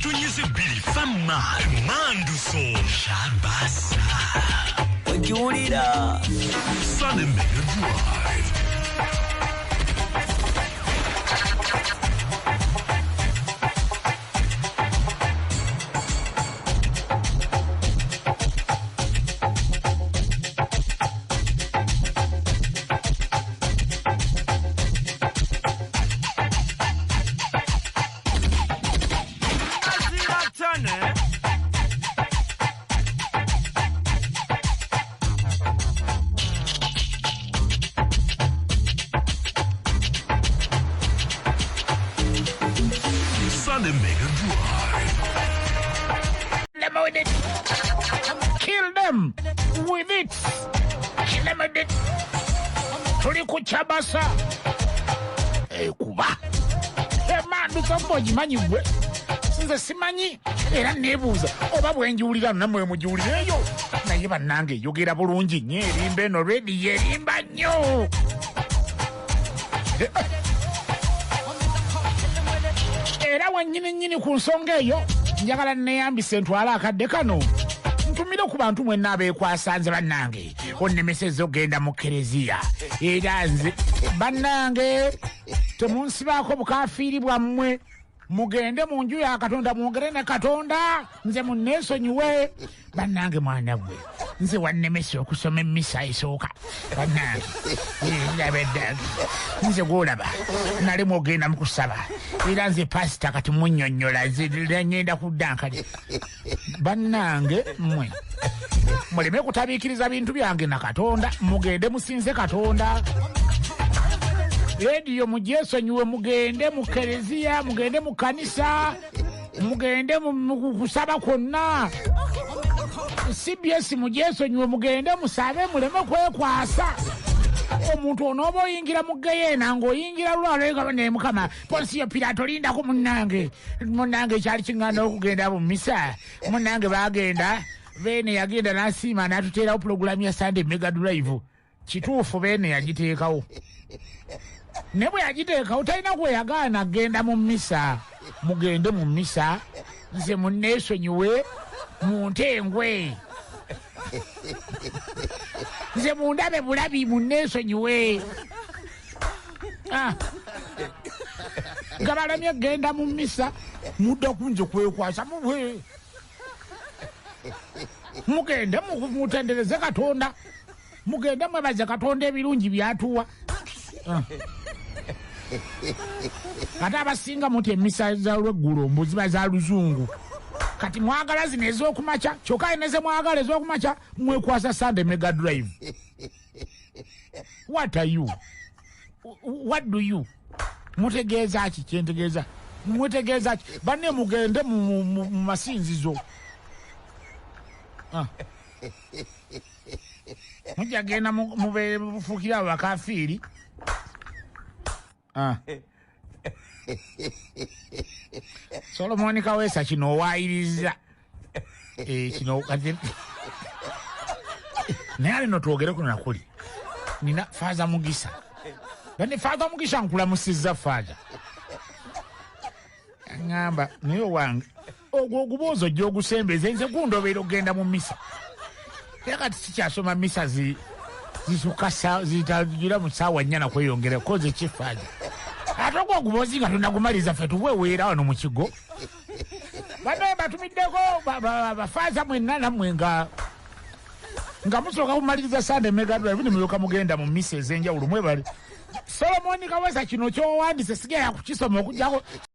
Tunyize Billy Fama Manduso Shabasa Ojulira Sunday Mega Drive. Sunday Mega Drive. Them with it. Kill them with it. Kill them with it. Tuli kuchabasa. Kuba. Man, somebody manyi gwe. Sinze simanyi era nebuuza oba bwenjulira namwe mujulireyo naye bannange yogera bulungi nnyo erimba eno redi yerimba nnyo. Era wennyini ku nsonga eyo njagala neeyambise ntwala akadde kano ntumire ku bantu mwenna abeekwasanze bannange onnemesezza ogenda mu kereziya era nze bannange temunsibaako bukafiiri bwammwe mugende mu nju ya Katonda mwogere ne Katonda nze munneesonyiwe bannange mwana gwe nze wannemese okusoma emmisa esooka bannange ndabeddange nze gwolaba nali mwogenda mu kusaba era nze pasita kati munnyonnyola nze ngenda kuddankale bannange mmwe muleme kutabiikiriza bintu byange na Katonda mugende musinze Katonda. Radio mujesonyiwe mugende mu kereziya mugende mu kanisa mugende mu kusaba kwonna CBS mujesonyiwe mugende musabe muleme kwekwasa omuntu onoba oyingira mu geyena ng'oyingira lwaleka ne Mukama Ponsiyo Pilato linda ku munnange kyali kingana okugenda mu misa munnange bagenda bene yagenda n'asiima n'atuteerawo pulogulaamu ya Sunday Mega Drive kituufu bene yagiteekawo ne bwe yagiteekawo talina kweyagaana agenda mu misa mugende mu misa nze munneesonyiwe muntengwe nze mundabe bulabi munneesonyiwe gabalamye genda mu misa mudda kunze kwekwasa muwe mugende mutendereze Katonda mugende mwebaze Katonda ebirungi byatuwa kati abasinga muti emisa za lweggulo mbu ziba za luzungu kati mwagala zino ez'okumakya kyokka eneze mwagala ez'okumakya mwekwasa Sunday Mega Drive. What are you? What do you? Mutegeeza ki kyentegeeza mutegeeza ki banne mugende mu masinzizo mujagenda mubeefukira abakafiiri Solomoni Kaweesa kino owaayiriza kino kati naye alino twogere kuno nakuli nina Faaza Mugisa bane Faaza Mugisa nkulamusizza Faaza ngamba naye wange ogwo oguboozi ojja ogusembeze nze gundobera ogenda mu misa era kati sikyasoma misa zisukasa zitagira mu ssaawa 4 na kweyongera koze kifaaza ate ogwo oguboozi nga tunagumaliza ffe tuweweera wano mu kigo banaye batumiddeko bafaaza mwenna nammwe nga musooka kumaliriza Sunday Mega Drive ne mulyoka mugenda mu misa ez'enjawulo mwebale Solomoni Kaweesa kino ky'owandise sigera kukisoma okugyako